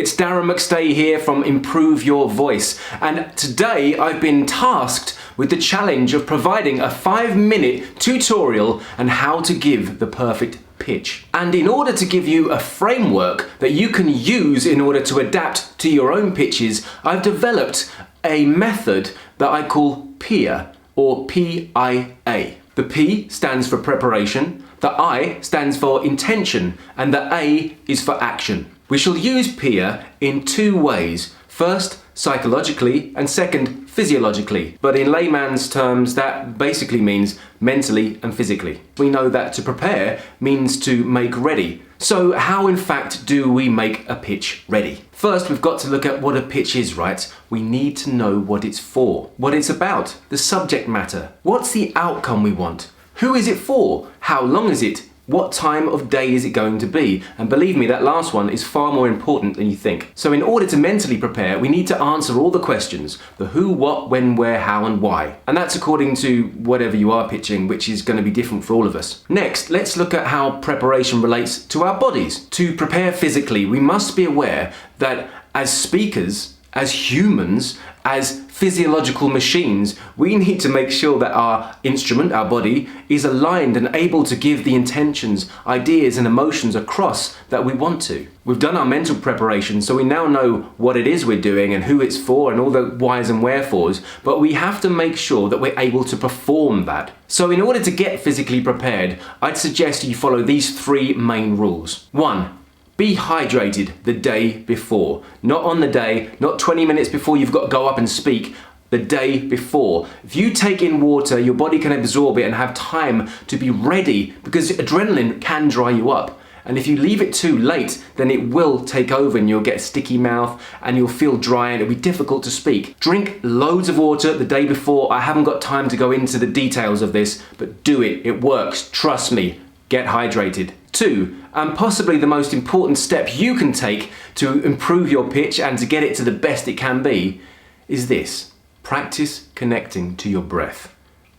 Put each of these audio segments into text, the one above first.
It's Darren McStay here from Improve Your Voice, and today I've been tasked with the challenge of providing a 5-minute tutorial on how to give the perfect pitch. And in order to give you a framework that you can use in order to adapt to your own pitches, I've developed a method that I call PIER, or P-I-A. The P stands for preparation, the I stands for intention, and the A is for action. We shall use PIER in two ways. First, psychologically, and second, physiologically. But in layman's terms, that basically means mentally and physically. We know that to prepare means to make ready. So how in fact do we make a pitch ready? First, we've got to look at what a pitch is, right? We need to know what it's for, what it's about, the subject matter. What's the outcome we want? Who is it for? How long is it? What time of day is it going to be? And believe me, that last one is far more important than you think. So in order to mentally prepare, we need to answer all the questions. The who, what, when, where, how, and why. And that's according to whatever you are pitching, which is going to be different for all of us. Next, let's look at how preparation relates to our bodies. To prepare physically, we must be aware that as speakers, as humans, as physiological machines, we need to make sure that our instrument, our body, is aligned and able to give the intentions, ideas and emotions across that we want to. We've done our mental preparation, so we now know what it is we're doing and who it's for and all the whys and wherefores, but we have to make sure that we're able to perform that. So in order to get physically prepared, I'd suggest you follow these 3 main rules. 1. Be hydrated the day before. Not on the day, not 20 minutes before you've got to go up and speak, the day before. If you take in water, your body can absorb it and have time to be ready, because adrenaline can dry you up. And if you leave it too late, then it will take over and you'll get a sticky mouth and you'll feel dry and it'll be difficult to speak. Drink loads of water the day before. I haven't got time to go into the details of this, but do it. It works. Trust me. Get hydrated. 2, and possibly the most important step you can take to improve your pitch and to get it to the best it can be, is this. Practice connecting to your breath.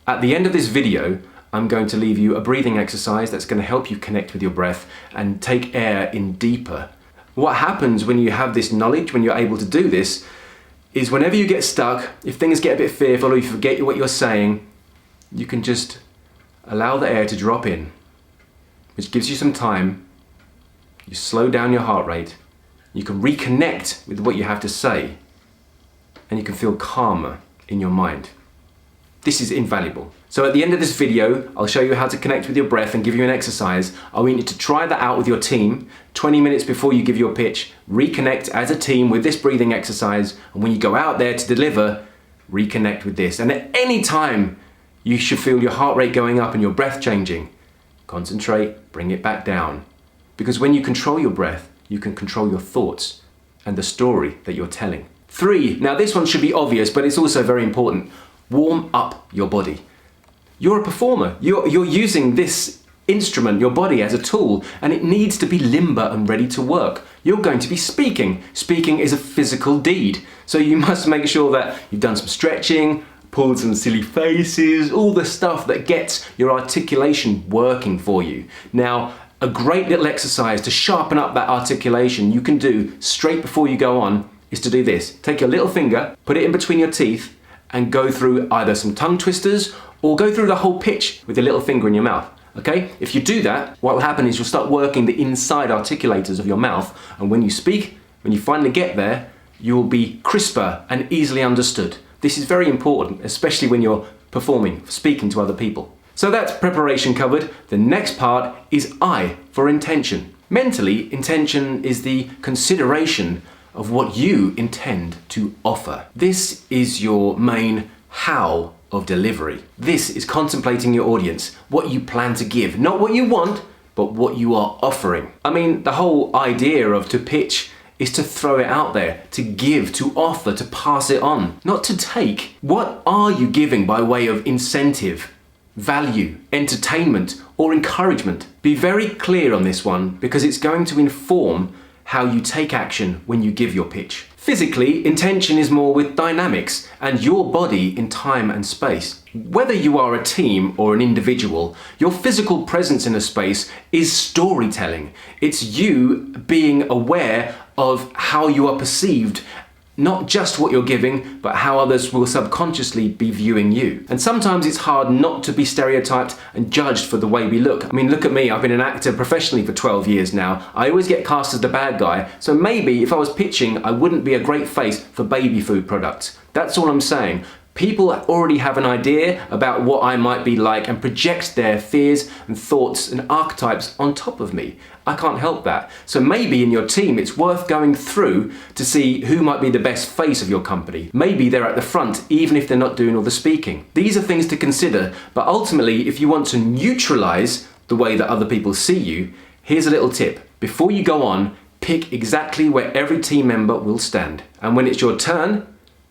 At the end of this video, I'm going to leave you a breathing exercise that's going to help you connect with your breath and take air in deeper. What happens when you have this knowledge, when you're able to do this, is whenever you get stuck, if things get a bit fearful or you forget what you're saying, you can just allow the air to drop in, which gives you some time. You slow down your heart rate, you can reconnect with what you have to say, and you can feel calmer in your mind. This is invaluable. So at the end of this video, I'll show you how to connect with your breath and give you an exercise. I want you to try that out with your team. 20 minutes before you give your pitch, reconnect as a team with this breathing exercise, and when you go out there to deliver, reconnect with this. And at any time, you should feel your heart rate going up and your breath changing. Concentrate, bring it back down. Because when you control your breath, you can control your thoughts and the story that you're telling. 3, now this one should be obvious, but it's also very important. Warm up your body. You're a performer. You're using this instrument, your body, as a tool, and it needs to be limber and ready to work. You're going to be speaking. Speaking is a physical deed. So you must make sure that you've done some stretching, pulled some silly faces, all the stuff that gets your articulation working for you. Now, a great little exercise to sharpen up that articulation you can do straight before you go on is to do this. Take your little finger, put it in between your teeth, and go through either some tongue twisters or go through the whole pitch with your little finger in your mouth. Okay? If you do that, what will happen is you'll start working the inside articulators of your mouth, and when you speak, when you finally get there, you will be crisper and easily understood. This is very important, especially when you're performing, speaking to other people. So that's preparation covered. The next part is I for intention. Mentally, intention is the consideration of what you intend to offer. This is your main how of delivery. This is contemplating your audience, what you plan to give, not what you want, but what you are offering. I mean, the whole idea of to pitch is to throw it out there, to give, to offer, to pass it on, not to take. What are you giving by way of incentive, value, entertainment, or encouragement? Be very clear on this one, because it's going to inform how you take action when you give your pitch. Physically, intention is more with dynamics and your body in time and space. Whether you are a team or an individual, your physical presence in a space is storytelling. It's you being aware of how you are perceived, not just what you're giving, but how others will subconsciously be viewing you. And sometimes it's hard not to be stereotyped and judged for the way we look. I mean, look at me, I've been an actor professionally for 12 years now. I always get cast as the bad guy, so maybe if I was pitching, I wouldn't be a great face for baby food products. That's all I'm saying. People already have an idea about what I might be like and project their fears and thoughts and archetypes on top of me. I can't help that. So maybe in your team it's worth going through to see who might be the best face of your company. Maybe they're at the front even if they're not doing all the speaking. These are things to consider, but ultimately if you want to neutralize the way that other people see you, here's a little tip. Before you go on, pick exactly where every team member will stand. And when it's your turn,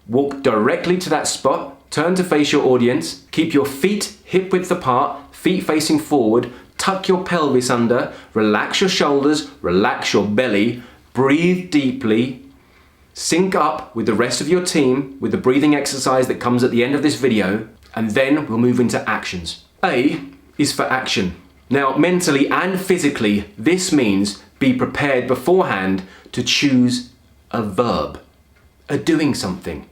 walk directly to that spot, turn to face your audience, keep your feet hip width apart, feet facing forward, tuck your pelvis under, relax your shoulders, relax your belly, breathe deeply, sync up with the rest of your team with the breathing exercise that comes at the end of this video, and then we'll move into actions. A is for action. Now, mentally and physically, this means be prepared beforehand to choose a verb, a doing something.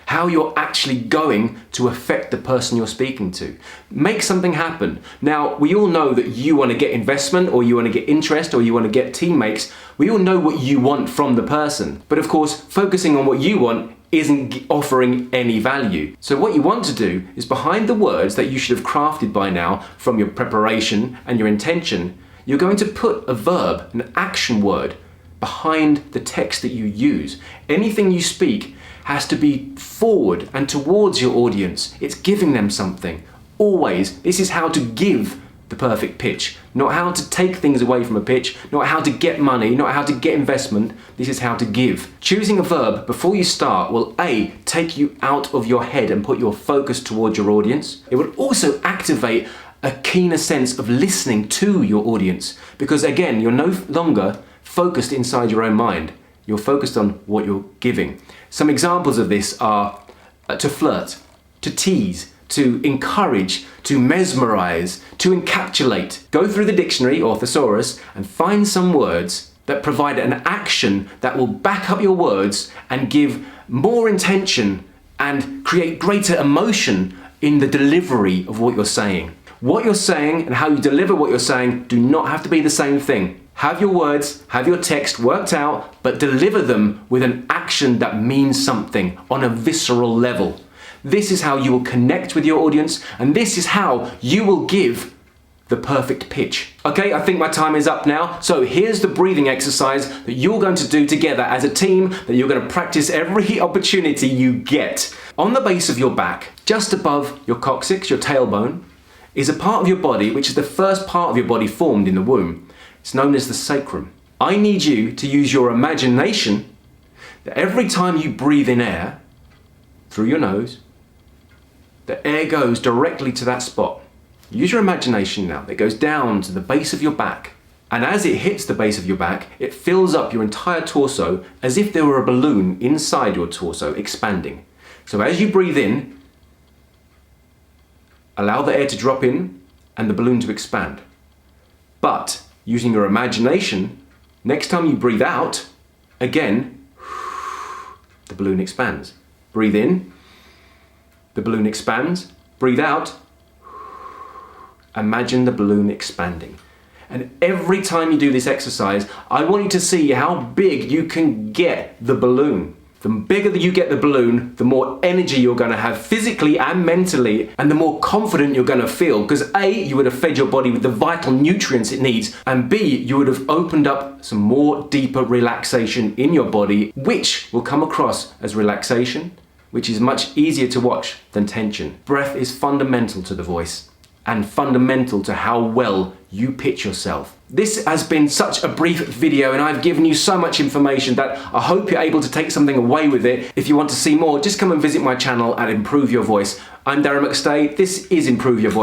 How you're actually going to affect the person you're speaking to. Make something happen. Now, we all know that you want to get investment, or you want to get interest, or you want to get teammates. We all know what you want from the person. But of course, focusing on what you want isn't offering any value. So what you want to do is, behind the words that you should have crafted by now from your preparation and your intention, you're going to put a verb, an action word, behind the text that you use. Anything you speak has to be forward and towards your audience. It's giving them something. Always, this is how to give the perfect pitch, not how to take things away from a pitch, not how to get money, not how to get investment. This is how to give. Choosing a verb before you start will A, take you out of your head and put your focus towards your audience. It will also activate a keener sense of listening to your audience, because again, you're no longer focused inside your own mind. You're focused on what you're giving. Some examples of this are to flirt, to tease, to encourage, to mesmerize, to encapsulate. Go through the dictionary or thesaurus and find some words that provide an action that will back up your words and give more intention and create greater emotion in the delivery of what you're saying. What you're saying and how you deliver what you're saying do not have to be the same thing. Have your words, have your text worked out, but deliver them with an action that means something on a visceral level. This is how you will connect with your audience, and this is how you will give the perfect pitch. Okay, I think my time is up now. So here's the breathing exercise that you're going to do together as a team, that you're going to practice every opportunity you get. On the base of your back, just above your coccyx, your tailbone, is a part of your body which is the first part of your body formed in the womb. It's known as the sacrum. I need you to use your imagination that every time you breathe in air through your nose, the air goes directly to that spot. Use your imagination now. It goes down to the base of your back. And as it hits the base of your back, it fills up your entire torso as if there were a balloon inside your torso expanding. So as you breathe in, allow the air to drop in and the balloon to expand. But using your imagination, next time you breathe out, again, the balloon expands. Breathe in, the balloon expands. Breathe out, imagine the balloon expanding. And every time you do this exercise, I want you to see how big you can get the balloon. The bigger that you get the balloon, the more energy you're going to have physically and mentally, and the more confident you're going to feel. Because A, you would have fed your body with the vital nutrients it needs, and B, you would have opened up some more deeper relaxation in your body, which will come across as relaxation, which is much easier to watch than tension. Breath is fundamental to the voice and fundamental to how well you pitch yourself. This has been such a brief video, and I've given you so much information that I hope you're able to take something away with it. If you want to see more, just come and visit my channel at Improve Your Voice. I'm Darren McStay. This is Improve Your Voice.